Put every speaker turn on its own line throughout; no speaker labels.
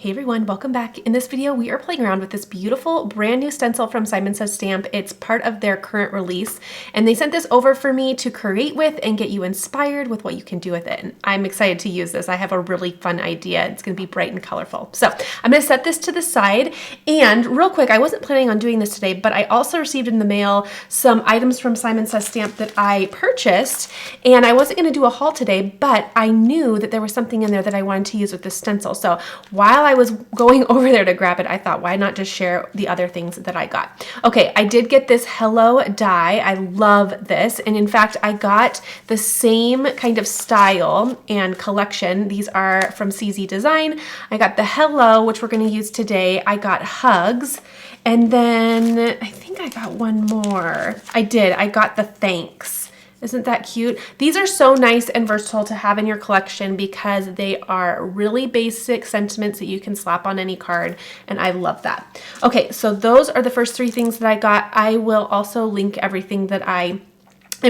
Hey everyone, welcome back. In this video, we are playing around with this beautiful brand new stencil from Simon Says Stamp. It's part of their current release, and they sent this over for me to create with and get you inspired with what you can do with it. And I'm excited to use this. I have a really fun idea. It's gonna be bright and colorful. So I'm gonna set this to the side, and real quick, I wasn't planning on doing this today, but I also received in the mail some items from Simon Says Stamp that I purchased, and I wasn't gonna do a haul today, but I knew that there was something in there that I wanted to use with this stencil. So while I was going over there to grab it, I thought, why not just share the other things that I got? Okay, I did get this Hello die. I love this. And in fact, I got the same kind of style and collection. These are from CZ Design. I got the Hello, which we're going to use today. I got Hugs. And then I think I got one more. I did. I got the Thanks. Isn't that cute? These are so nice and versatile to have in your collection because they are really basic sentiments that you can slap on any card, and I love that. Okay, so those are the first three things that I got. I will also link everything that I'm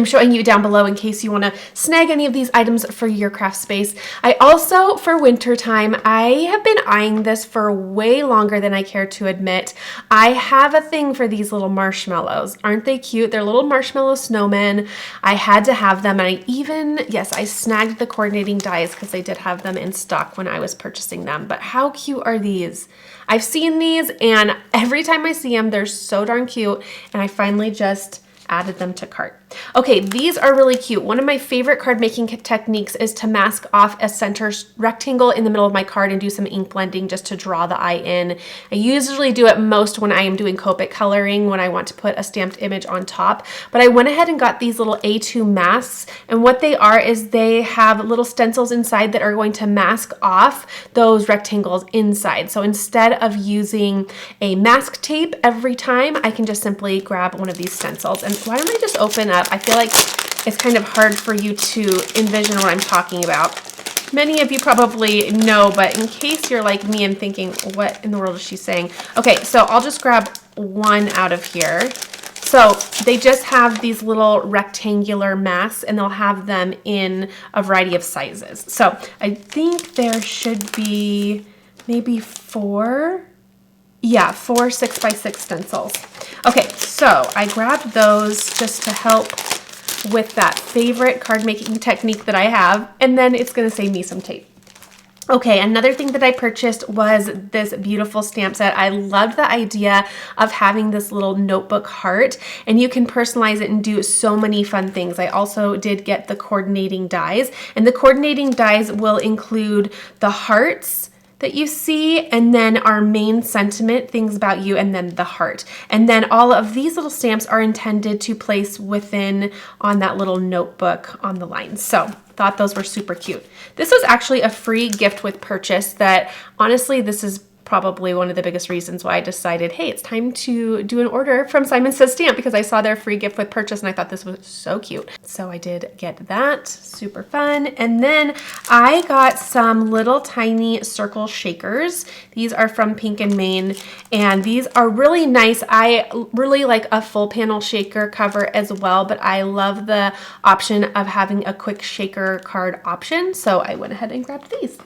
showing you down below in case you want to snag any of these items for your craft space. I also, for winter time, I have been eyeing this for way longer than I care to admit. I have a thing for these little marshmallows. Aren't they cute? They're little marshmallow snowmen. I had to have them, and I snagged the coordinating dies because they did have them in stock when I was purchasing them. But how cute are these? I've seen these, and every time I see them, they're so darn cute, and I finally just added them to cart. Okay, these are really cute. One of my favorite card making techniques is to mask off a center rectangle in the middle of my card and do some ink blending just to draw the eye in. I usually do it most when I am doing Copic coloring, when I want to put a stamped image on top, but I went ahead and got these little A2 masks, and what they are is they have little stencils inside that are going to mask off those rectangles inside. So instead of using a mask tape every time, I can just simply grab one of these stencils. And why don't I just open up? I feel like it's kind of hard for you to envision what I'm talking about. Many of you probably know, but in case you're like me and thinking, what in the world is she saying? Okay, so I'll just grab one out of here. So they just have these little rectangular masks, and they'll have them in a variety of sizes. So I think there should be maybe four 6x6 stencils. Okay, so I grabbed those just to help with that favorite card making technique that I have, and then it's gonna save me some tape. Okay, another thing that I purchased was this beautiful stamp set. I loved the idea of having this little notebook heart, and you can personalize it and do so many fun things. I also did get the coordinating dies, and the coordinating dies will include the hearts that you see, and then our main sentiment, things about you, and then the heart. And then all of these little stamps are intended to place within on that little notebook on the line. So thought those were super cute. This was actually a free gift with purchase that honestly, this is probably one of the biggest reasons why I decided, hey, it's time to do an order from Simon Says Stamp, because I saw their free gift with purchase and I thought this was so cute. So I did get that, super fun. And then I got some little tiny circle shakers. These are from Pink and Main, and these are really nice. I really like a full panel shaker cover as well, but I love the option of having a quick shaker card option. So I went ahead and grabbed these.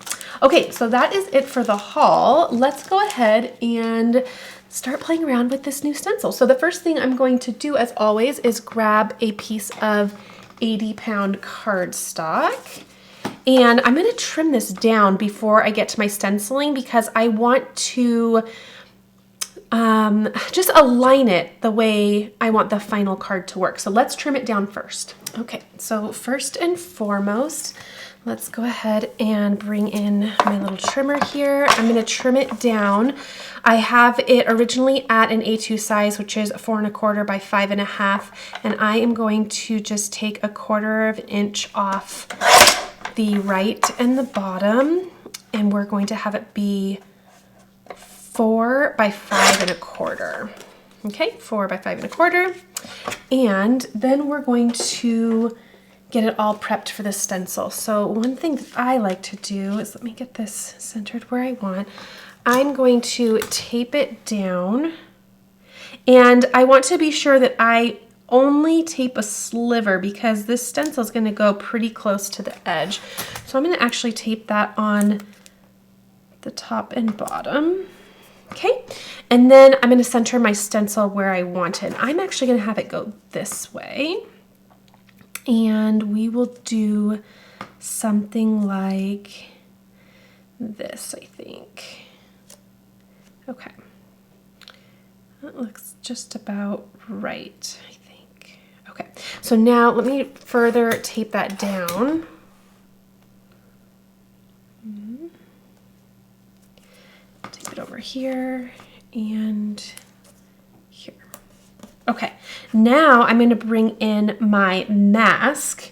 Okay, so that is it for the haul. Let's go ahead and start playing around with this new stencil. So the first thing I'm going to do, as always, is grab a piece of 80-pound cardstock. And I'm going to trim this down before I get to my stenciling because I want to just align it the way I want the final card to work. So let's trim it down first. Okay, so first and foremost, let's go ahead and bring in my little trimmer here. I'm going to trim it down. I have it originally at an A2 size, which is 4 1/4 by 5 1/2, and I am going to just take 1/4 inch off the right and the bottom, and we're going to have it be 4 by 5 1/4. Okay, 4 by 5 1/4, and then we're going to get it all prepped for the stencil. So one thing that I like to do is, let me get this centered where I want. I'm going to tape it down, and I want to be sure that I only tape a sliver because this stencil is going to go pretty close to the edge. So I'm going to actually tape that on the top and bottom. Okay, and then I'm going to center my stencil where I want it. I'm actually going to have it go this way. And we will do something like this, I think. Okay. That looks just about right, I think. Okay, so now let me further tape that down. Tape it over here and here. Okay, now I'm going to bring in my mask,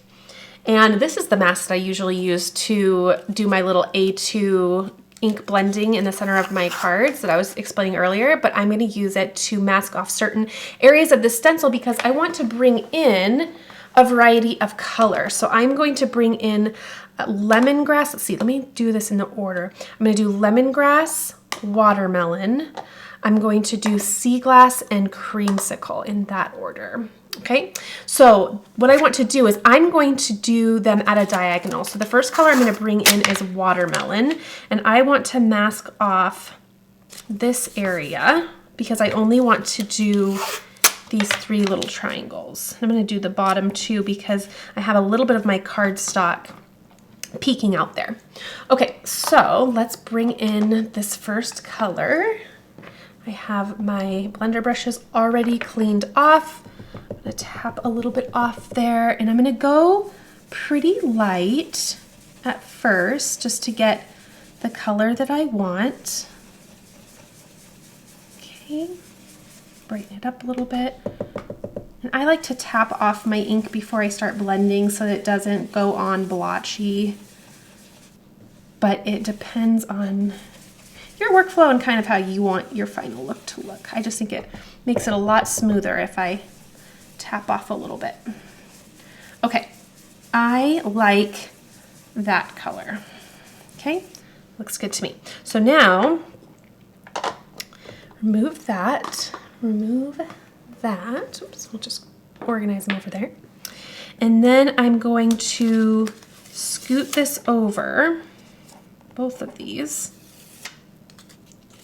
and this is the mask that I usually use to do my little A2 ink blending in the center of my cards that I was explaining earlier, but I'm going to use it to mask off certain areas of the stencil because I want to bring in a variety of color. So I'm going to bring in lemongrass. Let's see, let me do this in the order. I'm going to do lemongrass, watermelon. I'm going to do sea glass and creamsicle in that order. Okay, so what I want to do is I'm going to do them at a diagonal. So the first color I'm going to bring in is watermelon, and I want to mask off this area because I only want to do these 3 little triangles. I'm going to do the bottom 2 because I have a little bit of my cardstock peeking out there. Okay, so let's bring in this first color. I have my blender brushes already cleaned off. I'm going to tap a little bit off there, and I'm going to go pretty light at first just to get the color that I want. Okay, brighten it up a little bit. And I like to tap off my ink before I start blending so that it doesn't go on blotchy, but it depends on your workflow and kind of how you want your final look to look. I just think it makes it a lot smoother if I tap off a little bit. Okay, I like that color. Okay, looks good to me. So now, remove that. Oops, we'll just organize them over there. And then I'm going to scoot this over, both of these.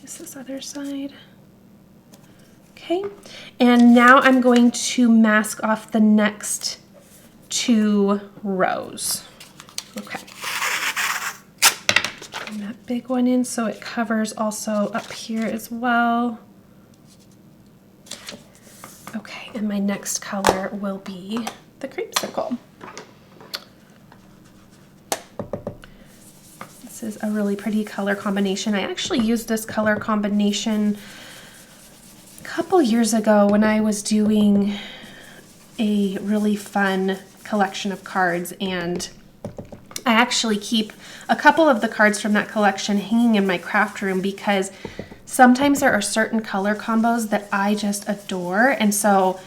This other side. Okay, and now I'm going to mask off the next 2 rows. Okay, bring that big one in so it covers also up here as well. Okay, and my next color will be the creamsicle. This is a really pretty color combination. I actually used this color combination a couple years ago when I was doing a really fun collection of cards, and I actually keep a couple of the cards from that collection hanging in my craft room because sometimes there are certain color combos that I just adore, and so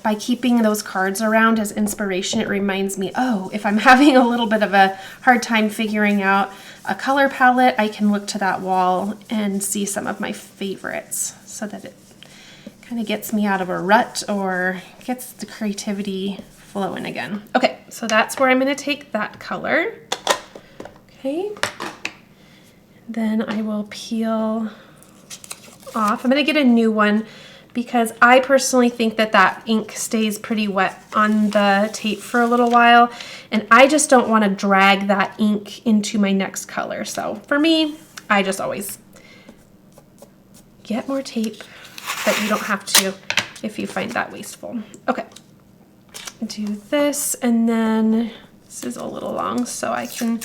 by keeping those cards around as inspiration, it reminds me, oh, if I'm having a little bit of a hard time figuring out a color palette, I can look to that wall and see some of my favorites so that it kind of gets me out of a rut or gets the creativity flowing again. Okay, so that's where I'm going to take that color. Okay, then I will peel off. I'm going to get a new one because I personally think that that ink stays pretty wet on the tape for a little while, and I just don't want to drag that ink into my next color. So for me, I just always get more tape, but you don't have to if you find that wasteful. Okay, do this, and then this is a little long, so I can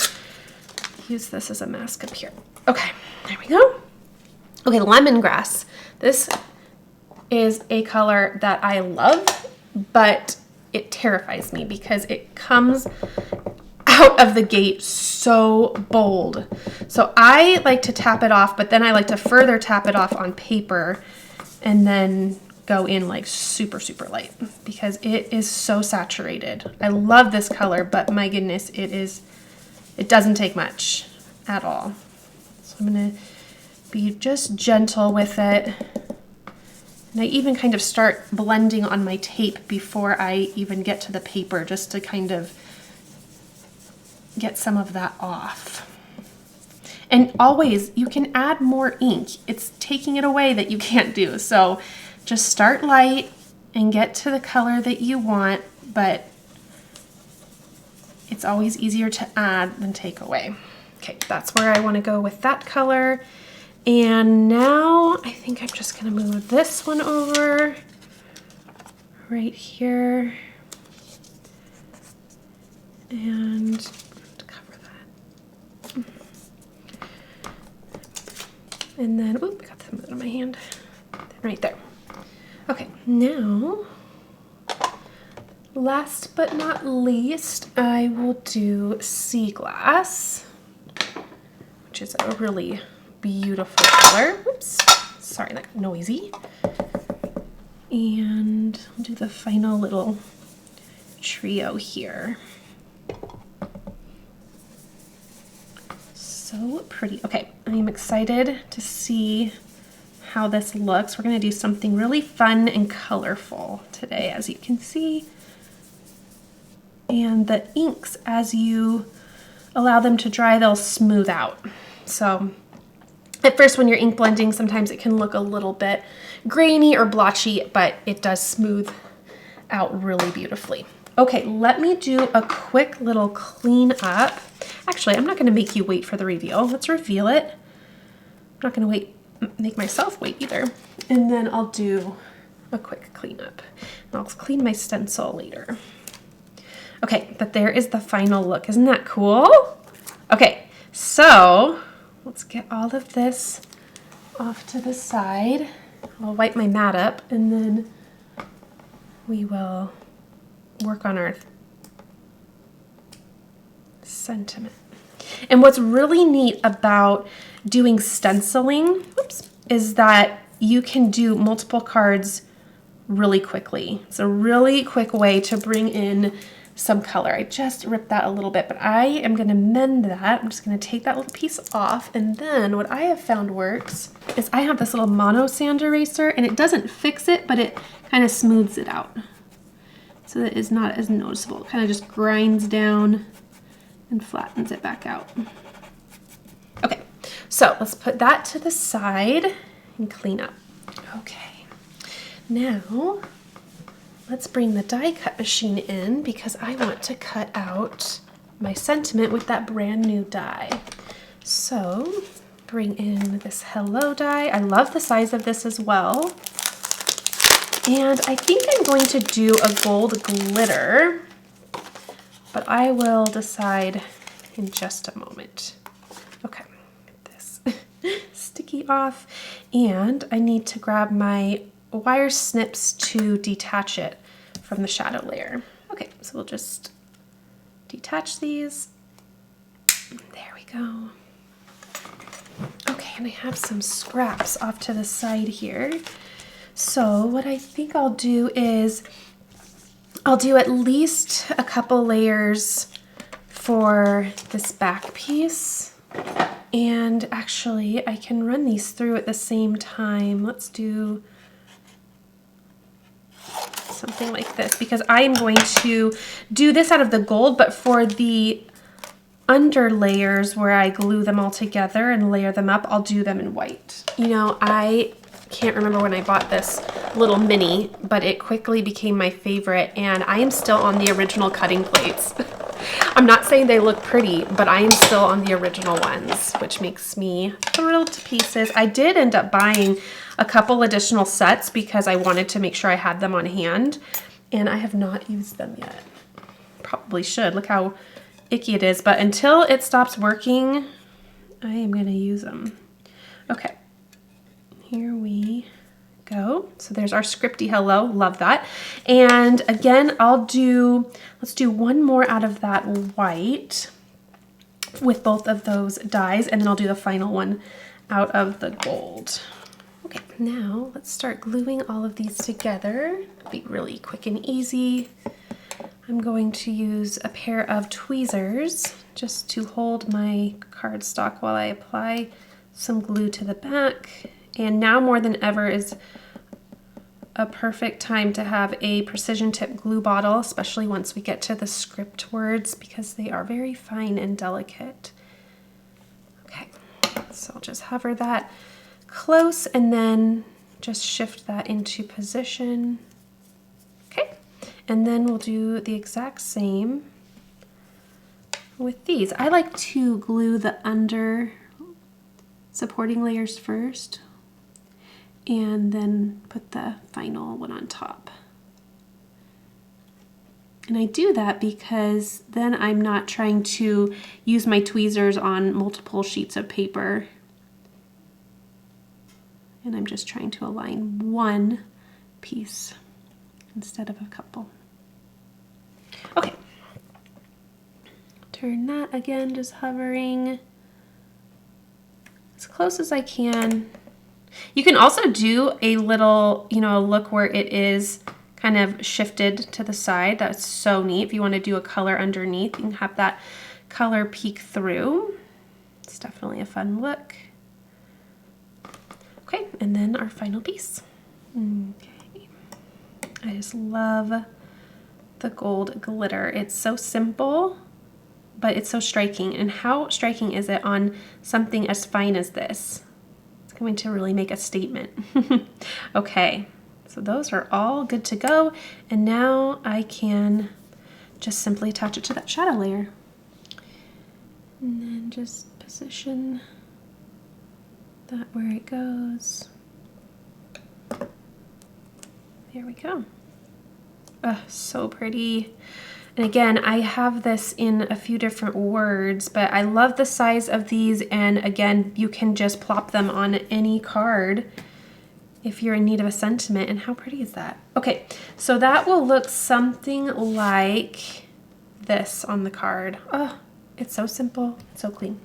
use this as a mask up here. Okay, there we go. Okay, lemongrass. This is a color that I love, but it terrifies me because it comes out of the gate so bold. So I like to tap it off, but then I like to further tap it off on paper and then go in like super, super light because it is so saturated. I love this color, but my goodness, it doesn't take much at all. So I'm gonna be just gentle with it. And I even kind of start blending on my tape before I even get to the paper, just to kind of get some of that off. And always, you can add more ink. It's taking it away that you can't do. So just start light and get to the color that you want, but it's always easier to add than take away. Okay, that's where I want to go with that color. And now I think I'm just going to move this one over right here and cover that. And then, oop, I got some out of my hand. Right there. Okay, now, last but not least, I will do sea glass, which is a really beautiful color. Whoops, sorry, that got noisy. And I'll do the final little trio here. So pretty. Okay, I'm excited to see how this looks. We're going to do something really fun and colorful today, as you can see. And the inks, as you allow them to dry, they'll smooth out. So at first when you're ink blending, sometimes it can look a little bit grainy or blotchy, but it does smooth out really beautifully. Okay, let me do a quick little clean up. Actually, I'm not going to make you wait for the reveal. Let's reveal it. I'm not going to make myself wait either. And then I'll do a quick cleanup. And I'll clean my stencil later. Okay, but there is the final look. Isn't that cool? Okay, so let's get all of this off to the side. I'll wipe my mat up and then we will work on our sentiment. And what's really neat about doing stenciling, is that you can do multiple cards really quickly. It's a really quick way to bring in some color. I just ripped that a little bit, but I am going to mend that. I'm just going to take that little piece off, and then what I have found works is I have this little mono sand eraser, and it doesn't fix it, but it kind of smooths it out so that it's not as noticeable. It kind of just grinds down and flattens it back out. Okay, so let's put that to the side and clean up. Okay, now let's bring the die cut machine in because I want to cut out my sentiment with that brand new die. So bring in this Hello die. I love the size of this as well. And I think I'm going to do a gold glitter, but I will decide in just a moment. Okay, get this sticky off, and I need to grab my wire snips to detach it from the shadow layer. Okay, so we'll just detach these. There we go. Okay, and I have some scraps off to the side here. So what I think I'll do is I'll do at least a couple layers for this back piece. And actually, I can run these through at the same time. Let's do something like this because I am going to do this out of the gold, but for the under layers where I glue them all together and layer them up, I'll do them in white. You know, I can't remember when I bought this little mini, but it quickly became my favorite, and I am still on the original cutting plates. I'm not saying they look pretty, but I am still on the original ones, which makes me thrilled to pieces. I did end up buying a couple additional sets because I wanted to make sure I had them on hand, and I have not used them yet. Probably should. Look how icky it is, but until it stops working, I am going to use them. Okay. Here we go. So there's our scripty hello, love that. And again, let's do one more out of that white with both of those dies, and then I'll do the final one out of the gold. Okay, now let's start gluing all of these together. It'll be really quick and easy. I'm going to use a pair of tweezers just to hold my cardstock while I apply some glue to the back. And now more than ever is a perfect time to have a precision tip glue bottle, especially once we get to the script words because they are very fine and delicate. Okay, So I'll just hover that close and then just shift that into position. Okay, and then we'll do the exact same with these. I like to glue the under supporting layers first and then put the final one on top. And I do that because then I'm not trying to use my tweezers on multiple sheets of paper. And I'm just trying to align one piece instead of a couple. Okay. Turn that again, just hovering as close as I can. You can also do a little, look where it is kind of shifted to the side. That's so neat. If you want to do a color underneath, you can have that color peek through. It's definitely a fun look. Okay, and then our final piece. Okay. I just love the gold glitter. It's so simple, but it's so striking. And how striking is it on something as fine as this? It's going to really make a statement. Okay. So those are all good to go, and now I can just simply attach it to that shadow layer. And then just position that where it goes. There we go. So pretty. And again, I have this in a few different words, but I love the size of these, and again, you can just plop them on any card if you're in need of a sentiment. And how pretty is that? Okay, so that will look something like this on the card. Oh, it's so simple, it's so clean.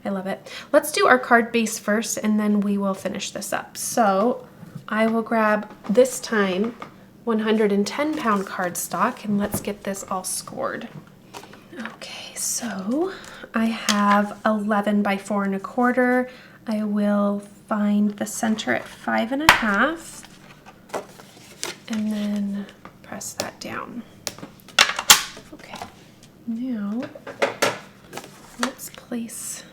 I love it. Let's do our card base first, and then we will finish this up. So I will grab this time 110-pound cardstock, and let's get this all scored. Okay, so I have 11 by 4 1/4. I will find the center at 5 1/2 and then press that down. Okay, now let's place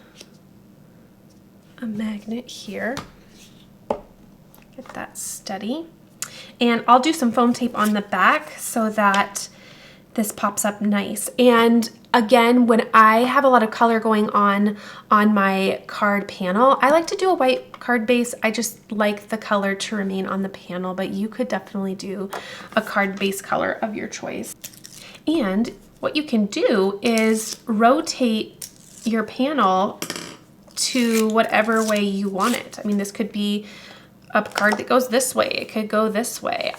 a magnet here. Get that steady. And I'll do some foam tape on the back so that this pops up nice. And again, when I have a lot of color going on my card panel, I like to do a white card base. I just like the color to remain on the panel, but you could definitely do a card base color of your choice. And what you can do is rotate your panel to whatever way you want it. I mean, this could be a card that goes this way. It could go this way.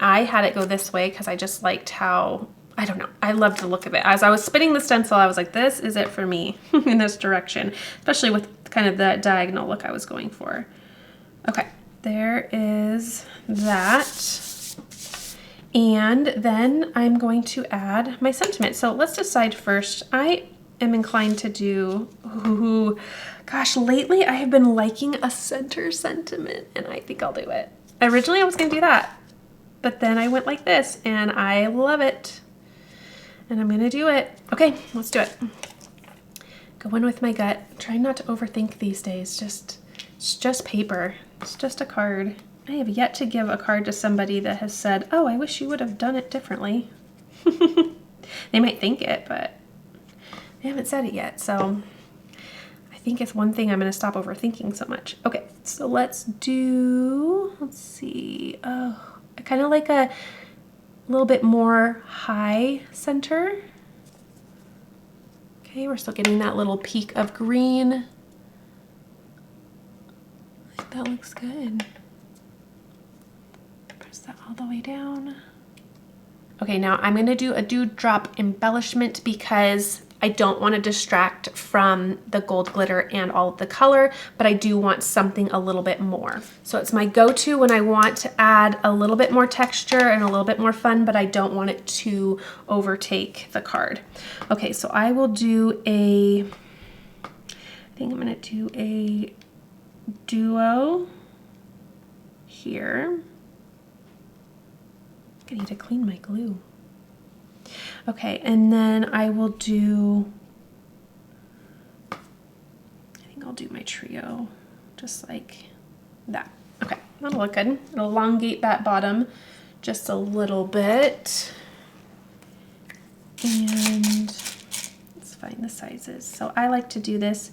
I had it go this way because I just liked how, I don't know, I loved the look of it. As I was spinning the stencil, I was like, this is it for me in this direction, especially with kind of the diagonal look I was going for. Okay, there is that. And then I'm going to add my sentiment. So let's decide first. I am inclined to do, gosh, lately I have been liking a center sentiment, and I think I'll do it. Originally I was gonna do that, but then I went like this, and I love it. And I'm gonna do it. Okay, let's do it. Going with my gut. Trying not to overthink these days. It's just paper. It's just a card. I have yet to give a card to somebody that has said, oh, I wish you would have done it differently. They might think it, but they haven't said it yet, so I think it's one thing I'm going to stop overthinking so much. Okay, so let's see. Oh, I kind of like a little bit more high center. Okay, we're still getting that little peak of green. I think that looks good. Press that all the way down. Okay, now I'm going to do a dewdrop embellishment because I don't want to distract from the gold glitter and all of the color, but I do want something a little bit more. So it's my go-to when I want to add a little bit more texture and a little bit more fun, but I don't want it to overtake the card. Okay, so I will do I think I'm going to do a duo here. I need to clean my glue. Okay, and then I will do, I think I'll do my trio just like that. Okay, that'll look good. It'll elongate that bottom just a little bit. And let's find the sizes. So I like to do this,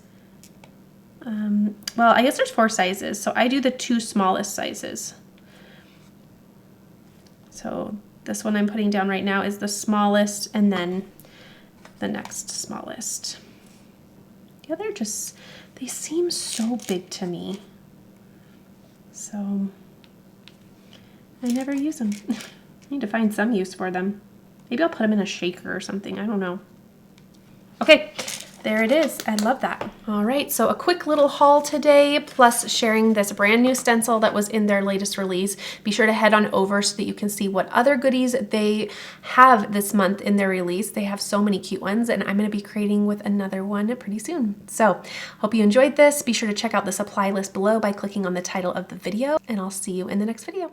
well, I guess there's 4 sizes. So I do the 2 smallest sizes. So this one I'm putting down right now is the smallest, and then the next smallest. Yeah, they're just, they seem so big to me. So I never use them. I need to find some use for them. Maybe I'll put them in a shaker or something. I don't know. Okay, there it is. I love that. All right, so a quick little haul today, plus sharing this brand new stencil that was in their latest release. Be sure to head on over so that you can see what other goodies they have this month in their release. They have so many cute ones, and I'm gonna be creating with another one pretty soon. So hope you enjoyed this. Be sure to check out the supply list below by clicking on the title of the video, and I'll see you in the next video.